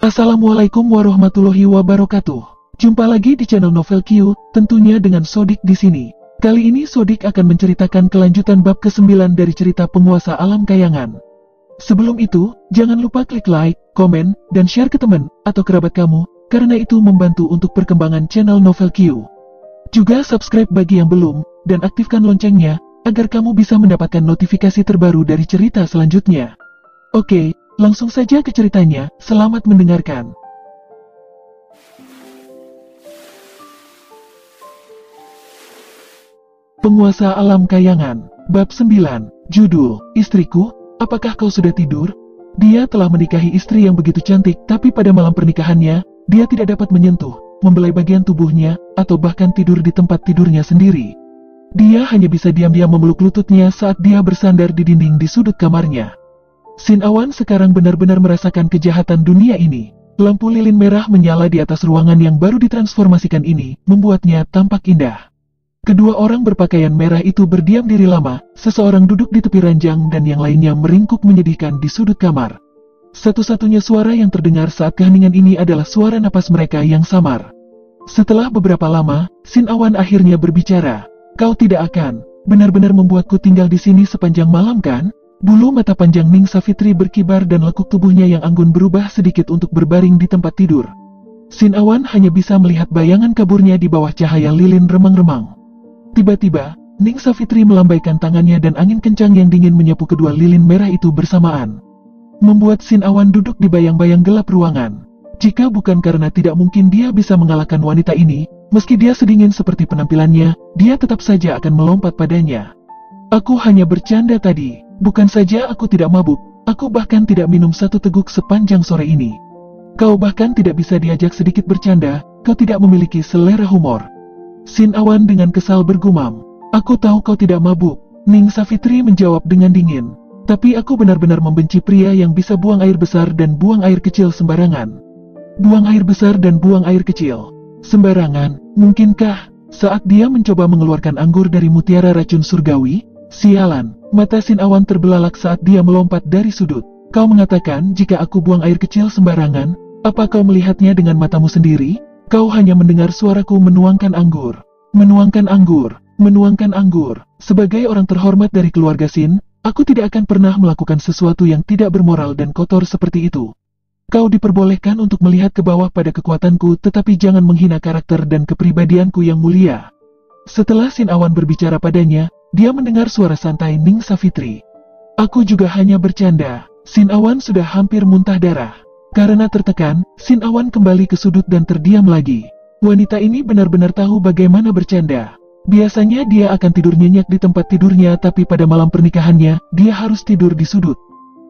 Assalamualaikum warahmatullahi wabarakatuh. Jumpa lagi di channel Novel Q, tentunya dengan Sodik di sini. Kali ini Sodik akan menceritakan kelanjutan bab ke-9 dari cerita Penguasa Alam Kayangan. Sebelum itu, jangan lupa klik like, komen, dan share ke teman atau kerabat kamu, karena itu membantu untuk perkembangan channel Novel Q. Juga subscribe bagi yang belum, dan aktifkan loncengnya, agar kamu bisa mendapatkan notifikasi terbaru dari cerita selanjutnya. Oke, langsung saja ke ceritanya, selamat mendengarkan. Penguasa Alam Kayangan, Bab 9, Judul, Istriku, apakah kau sudah tidur? Dia telah menikahi istri yang begitu cantik, tapi pada malam pernikahannya, dia tidak dapat menyentuh, membelai bagian tubuhnya, atau bahkan tidur di tempat tidurnya sendiri. Dia hanya bisa diam-diam memeluk lututnya saat dia bersandar di dinding di sudut kamarnya. Sin Awan sekarang benar-benar merasakan kejahatan dunia ini. Lampu lilin merah menyala di atas ruangan yang baru ditransformasikan ini, membuatnya tampak indah. Kedua orang berpakaian merah itu berdiam diri lama, seseorang duduk di tepi ranjang dan yang lainnya meringkuk menyedihkan di sudut kamar. Satu-satunya suara yang terdengar saat keheningan ini adalah suara napas mereka yang samar. Setelah beberapa lama, Sin Awan akhirnya berbicara. Kau tidak akan benar-benar membuatku tinggal di sini sepanjang malam kan? Bulu mata panjang Ning Savitri berkibar dan lekuk tubuhnya yang anggun berubah sedikit untuk berbaring di tempat tidur. Sin Awan hanya bisa melihat bayangan kaburnya di bawah cahaya lilin remang-remang. Tiba-tiba, Ning Savitri melambaikan tangannya dan angin kencang yang dingin menyapu kedua lilin merah itu bersamaan. Membuat Sin Awan duduk di bayang-bayang gelap ruangan. Jika bukan karena tidak mungkin dia bisa mengalahkan wanita ini, meski dia sedingin seperti penampilannya, dia tetap saja akan melompat padanya. Aku hanya bercanda tadi. Bukan saja aku tidak mabuk, aku bahkan tidak minum satu teguk sepanjang sore ini. Kau bahkan tidak bisa diajak sedikit bercanda, kau tidak memiliki selera humor. Sin Awan dengan kesal bergumam. Aku tahu kau tidak mabuk, Ning Savitri menjawab dengan dingin. Tapi aku benar-benar membenci pria yang bisa buang air besar dan buang air kecil sembarangan. Buang air besar dan buang air kecil sembarangan, mungkinkah? Saat dia mencoba mengeluarkan anggur dari mutiara racun surgawi, sialan. Mata Sin Awan terbelalak saat dia melompat dari sudut. Kau mengatakan jika aku buang air kecil sembarangan, apa kau melihatnya dengan matamu sendiri? Kau hanya mendengar suaraku menuangkan anggur. Menuangkan anggur, menuangkan anggur. Sebagai orang terhormat dari keluarga Sin, aku tidak akan pernah melakukan sesuatu yang tidak bermoral dan kotor seperti itu. Kau diperbolehkan untuk melihat ke bawah pada kekuatanku, tetapi jangan menghina karakter dan kepribadianku yang mulia. Setelah Sin Awan berbicara padanya, dia mendengar suara santai Ning Savitri. Aku juga hanya bercanda. Sin Awan sudah hampir muntah darah. Karena tertekan, Sin Awan kembali ke sudut dan terdiam lagi. Wanita ini benar-benar tahu bagaimana bercanda. Biasanya dia akan tidur nyenyak di tempat tidurnya, tapi pada malam pernikahannya, dia harus tidur di sudut.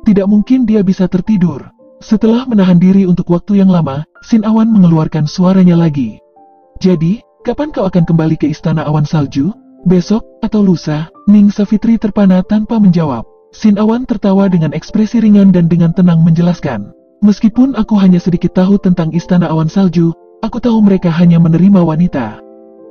Tidak mungkin dia bisa tertidur. Setelah menahan diri untuk waktu yang lama, Sin Awan mengeluarkan suaranya lagi. Jadi, kapan kau akan kembali ke Istana Awan Salju? Besok, atau lusa? Ning Savitri terpana tanpa menjawab. Sin Awan tertawa dengan ekspresi ringan dan dengan tenang menjelaskan. Meskipun aku hanya sedikit tahu tentang Istana Awan Salju, aku tahu mereka hanya menerima wanita.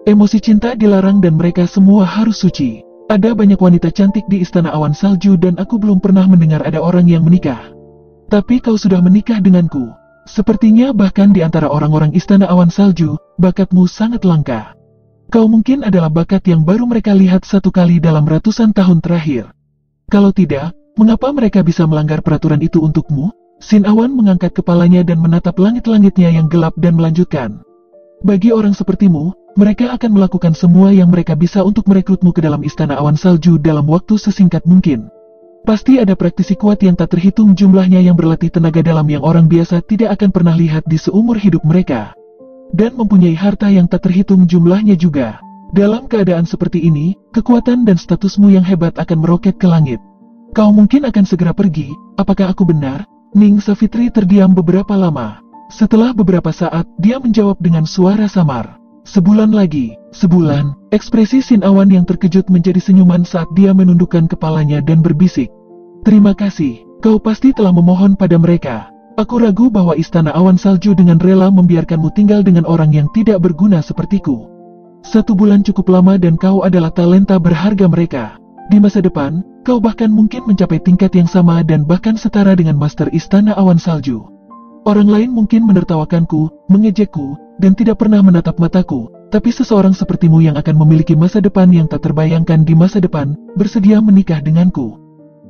Emosi cinta dilarang dan mereka semua harus suci. Ada banyak wanita cantik di Istana Awan Salju dan aku belum pernah mendengar ada orang yang menikah. Tapi kau sudah menikah denganku. Sepertinya bahkan di antara orang-orang Istana Awan Salju, bakatmu sangat langka. Kau mungkin adalah bakat yang baru mereka lihat satu kali dalam ratusan tahun terakhir. Kalau tidak, mengapa mereka bisa melanggar peraturan itu untukmu? Sin Awan mengangkat kepalanya dan menatap langit-langitnya yang gelap dan melanjutkan. Bagi orang sepertimu, mereka akan melakukan semua yang mereka bisa untuk merekrutmu ke dalam Istana Awan Salju dalam waktu sesingkat mungkin. Pasti ada praktisi kuat yang tak terhitung jumlahnya yang berlatih tenaga dalam yang orang biasa tidak akan pernah lihat di seumur hidup mereka. Dan mempunyai harta yang tak terhitung jumlahnya juga. Dalam keadaan seperti ini, kekuatan dan statusmu yang hebat akan meroket ke langit. Kau mungkin akan segera pergi, apakah aku benar? Ning Savitri terdiam beberapa lama. Setelah beberapa saat, dia menjawab dengan suara samar. Sebulan lagi, sebulan. Ekspresi Sin Awan yang terkejut menjadi senyuman saat dia menundukkan kepalanya dan berbisik. Terima kasih, kau pasti telah memohon pada mereka. Aku ragu bahwa Istana Awan Salju dengan rela membiarkanmu tinggal dengan orang yang tidak berguna sepertiku. 1 bulan cukup lama dan kau adalah talenta berharga mereka. Di masa depan, kau bahkan mungkin mencapai tingkat yang sama dan bahkan setara dengan Master Istana Awan Salju. Orang lain mungkin menertawakanku, mengejekku, dan tidak pernah menatap mataku, tapi seseorang sepertimu yang akan memiliki masa depan yang tak terbayangkan di masa depan, bersedia menikah denganku.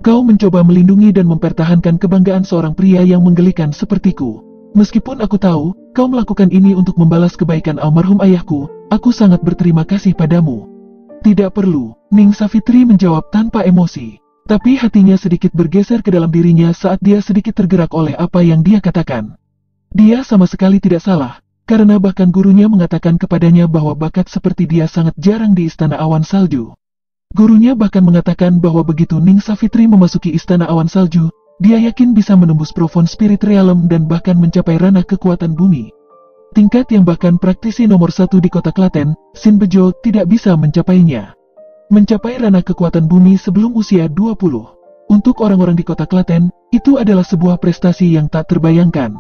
Kau mencoba melindungi dan mempertahankan kebanggaan seorang pria yang menggelikan sepertiku. Meskipun aku tahu, kau melakukan ini untuk membalas kebaikan almarhum ayahku, aku sangat berterima kasih padamu. Tidak perlu, Ning Savitri menjawab tanpa emosi. Tapi hatinya sedikit bergeser ke dalam dirinya saat dia sedikit tergerak oleh apa yang dia katakan. Dia sama sekali tidak salah, karena bahkan gurunya mengatakan kepadanya bahwa bakat seperti dia sangat jarang di Istana Awan Salju. Gurunya bahkan mengatakan bahwa begitu Ning Savitri memasuki Istana Awan Salju, dia yakin bisa menembus Profond Spirit Realm dan bahkan mencapai ranah kekuatan bumi. Tingkat yang bahkan praktisi nomor 1 di kota Klaten, Sin Bejo, tidak bisa mencapainya. Mencapai ranah kekuatan bumi sebelum usia 20. Untuk orang-orang di kota Klaten, itu adalah sebuah prestasi yang tak terbayangkan.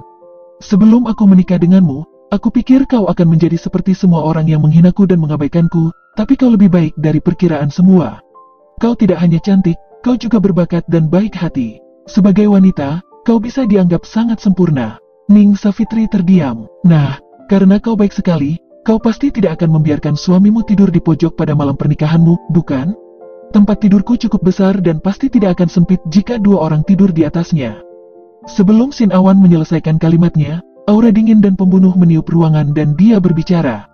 Sebelum aku menikah denganmu, aku pikir kau akan menjadi seperti semua orang yang menghinaku dan mengabaikanku, tapi kau lebih baik dari perkiraan semua. Kau tidak hanya cantik, kau juga berbakat dan baik hati. Sebagai wanita, kau bisa dianggap sangat sempurna. Ning Savitri terdiam. Nah, karena kau baik sekali, kau pasti tidak akan membiarkan suamimu tidur di pojok pada malam pernikahanmu, bukan? Tempat tidurku cukup besar dan pasti tidak akan sempit jika 2 orang tidur di atasnya. Sebelum Sin Awan menyelesaikan kalimatnya, aura dingin dan pembunuh meniup ruangan dan dia berbicara.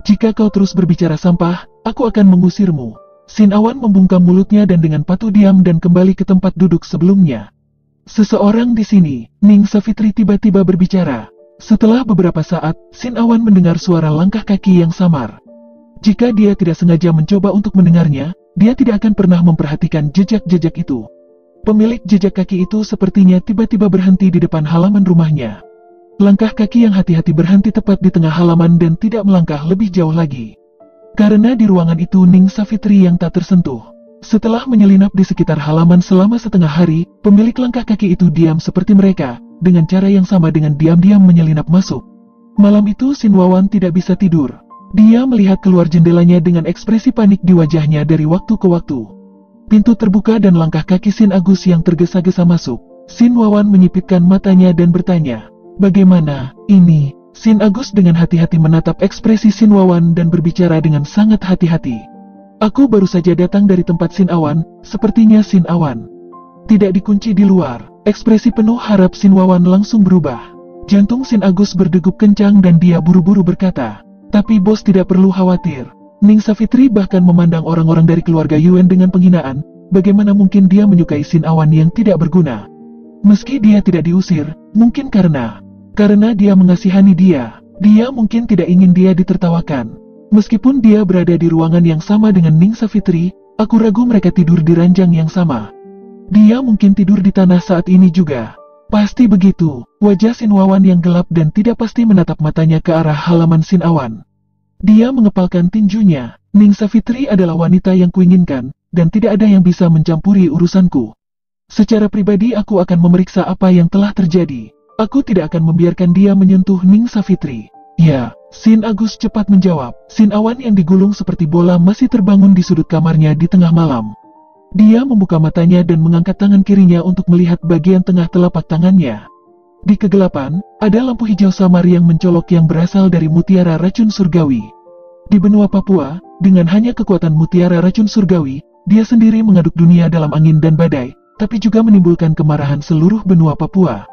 Jika kau terus berbicara sampah, aku akan mengusirmu. Sin Awan membungkam mulutnya dan dengan patuh diam dan kembali ke tempat duduk sebelumnya. Seseorang di sini, Ning Savitri tiba-tiba berbicara. Setelah beberapa saat, Sin Awan mendengar suara langkah kaki yang samar. Jika dia tidak sengaja mencoba untuk mendengarnya, dia tidak akan pernah memperhatikan jejak-jejak itu. Pemilik jejak kaki itu sepertinya tiba-tiba berhenti di depan halaman rumahnya. Langkah kaki yang hati-hati berhenti tepat di tengah halaman dan tidak melangkah lebih jauh lagi. Karena di ruangan itu Ning Savitri yang tak tersentuh. Setelah menyelinap di sekitar halaman selama setengah hari, pemilik langkah kaki itu diam seperti mereka, dengan cara yang sama dengan diam-diam menyelinap masuk. Malam itu Sin Wawan tidak bisa tidur. Dia melihat keluar jendelanya dengan ekspresi panik di wajahnya dari waktu ke waktu. Pintu terbuka dan langkah kaki Sin Agus yang tergesa-gesa masuk. Sin Wawan menyipitkan matanya dan bertanya, "Bagaimana ini?" Sin Agus dengan hati-hati menatap ekspresi Sin Wawan dan berbicara dengan sangat hati-hati. "Aku baru saja datang dari tempat Sin Awan, sepertinya Sin Awan tidak dikunci di luar." Ekspresi penuh harap Sin Wawan langsung berubah. Jantung Sin Agus berdegup kencang dan dia buru-buru berkata, "Tapi bos tidak perlu khawatir." Ning Savitri bahkan memandang orang-orang dari keluarga Yuen dengan penghinaan. Bagaimana mungkin dia menyukai Sin Awan yang tidak berguna? Meski dia tidak diusir, mungkin karena dia mengasihani dia. Dia mungkin tidak ingin dia ditertawakan. Meskipun dia berada di ruangan yang sama dengan Ning Savitri, aku ragu mereka tidur di ranjang yang sama. Dia mungkin tidur di tanah saat ini juga. Pasti begitu. Wajah Sin Wawan yang gelap dan tidak pasti menatap matanya ke arah halaman Sin Awan. Dia mengepalkan tinjunya. Ning Savitri adalah wanita yang kuinginkan, dan tidak ada yang bisa mencampuri urusanku. Secara pribadi aku akan memeriksa apa yang telah terjadi. Aku tidak akan membiarkan dia menyentuh Ning Savitri. Ya, Sin Agus cepat menjawab. Sin Awan yang digulung seperti bola masih terbangun di sudut kamarnya di tengah malam. Dia membuka matanya dan mengangkat tangan kirinya untuk melihat bagian tengah telapak tangannya. Di kegelapan, ada lampu hijau samar yang mencolok yang berasal dari mutiara racun surgawi. Di benua Papua, dengan hanya kekuatan mutiara racun surgawi, dia sendiri mengaduk dunia dalam angin dan badai, tapi juga menimbulkan kemarahan seluruh benua Papua.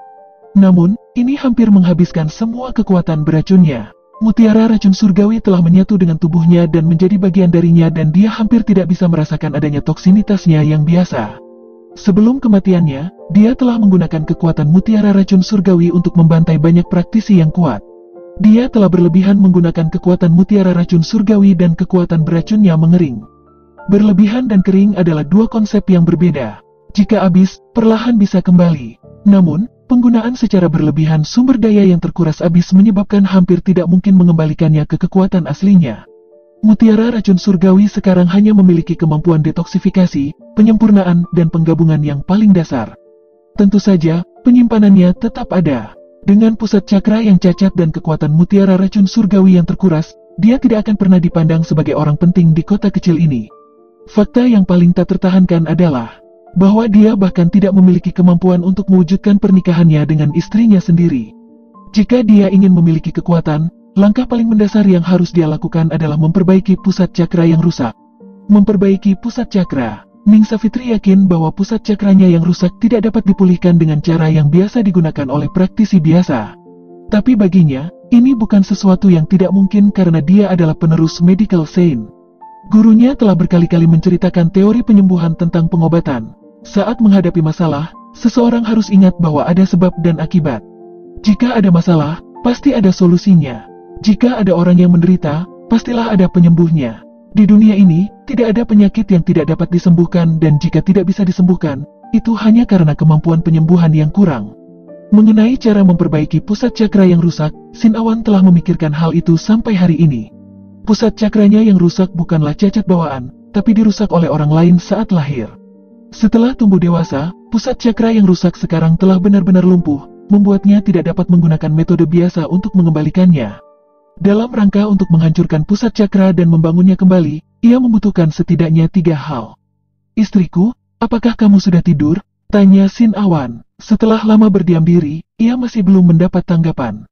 Namun, ini hampir menghabiskan semua kekuatan beracunnya. Mutiara racun surgawi telah menyatu dengan tubuhnya dan menjadi bagian darinya dan dia hampir tidak bisa merasakan adanya toksinitasnya yang biasa. Sebelum kematiannya, dia telah menggunakan kekuatan mutiara racun surgawi untuk membantai banyak praktisi yang kuat. Dia telah berlebihan menggunakan kekuatan mutiara racun surgawi dan kekuatan beracunnya mengering. Berlebihan dan kering adalah dua konsep yang berbeda. Jika habis, perlahan bisa kembali. Namun, penggunaan secara berlebihan sumber daya yang terkuras habis menyebabkan hampir tidak mungkin mengembalikannya ke kekuatan aslinya. Mutiara racun surgawi sekarang hanya memiliki kemampuan detoksifikasi, penyempurnaan, dan penggabungan yang paling dasar. Tentu saja, penyimpanannya tetap ada. Dengan pusat cakra yang cacat dan kekuatan mutiara racun surgawi yang terkuras, dia tidak akan pernah dipandang sebagai orang penting di kota kecil ini. Fakta yang paling tak tertahankan adalah bahwa dia bahkan tidak memiliki kemampuan untuk mewujudkan pernikahannya dengan istrinya sendiri. Jika dia ingin memiliki kekuatan, langkah paling mendasar yang harus dia lakukan adalah memperbaiki pusat cakra yang rusak. Memperbaiki pusat cakra. Ning Savitri yakin bahwa pusat cakranya yang rusak tidak dapat dipulihkan dengan cara yang biasa digunakan oleh praktisi biasa. Tapi baginya, ini bukan sesuatu yang tidak mungkin karena dia adalah penerus medical science. Gurunya telah berkali-kali menceritakan teori penyembuhan tentang pengobatan. Saat menghadapi masalah, seseorang harus ingat bahwa ada sebab dan akibat. Jika ada masalah, pasti ada solusinya. Jika ada orang yang menderita, pastilah ada penyembuhnya. Di dunia ini, tidak ada penyakit yang tidak dapat disembuhkan, dan jika tidak bisa disembuhkan, itu hanya karena kemampuan penyembuhan yang kurang. Mengenai cara memperbaiki pusat cakra yang rusak, Sin Awan telah memikirkan hal itu sampai hari ini. Pusat cakranya yang rusak bukanlah cacat bawaan, tapi dirusak oleh orang lain saat lahir. Setelah tumbuh dewasa, pusat cakra yang rusak sekarang telah benar-benar lumpuh, membuatnya tidak dapat menggunakan metode biasa untuk mengembalikannya. Dalam rangka untuk menghancurkan pusat cakra dan membangunnya kembali, ia membutuhkan setidaknya 3 hal. "Istriku, apakah kamu sudah tidur?" tanya Sin Awan. Setelah lama berdiam diri, ia masih belum mendapat tanggapan.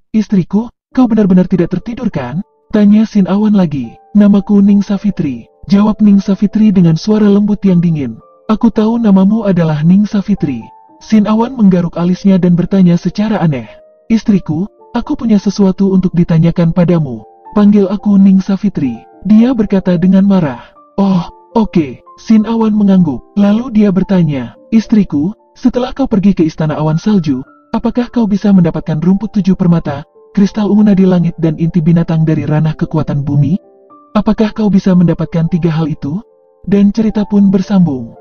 Istriku, kau benar-benar tidak tertidur kan?" tanya Sin Awan lagi. "Namaku Ning Savitri," jawab Ning Savitri dengan suara lembut yang dingin. "Aku tahu namamu adalah Ning Savitri." Sin Awan menggaruk alisnya dan bertanya secara aneh. "Istriku, aku punya sesuatu untuk ditanyakan padamu. Panggil aku Ning Savitri," dia berkata dengan marah. "Oh, oke." Sin Awan mengangguk. Lalu dia bertanya, "Istriku, setelah kau pergi ke Istana Awan Salju, apakah kau bisa mendapatkan rumput 7 permata, kristal ungu nadi langit dan inti binatang dari ranah kekuatan bumi? Apakah kau bisa mendapatkan 3 hal itu?" Dan cerita pun bersambung.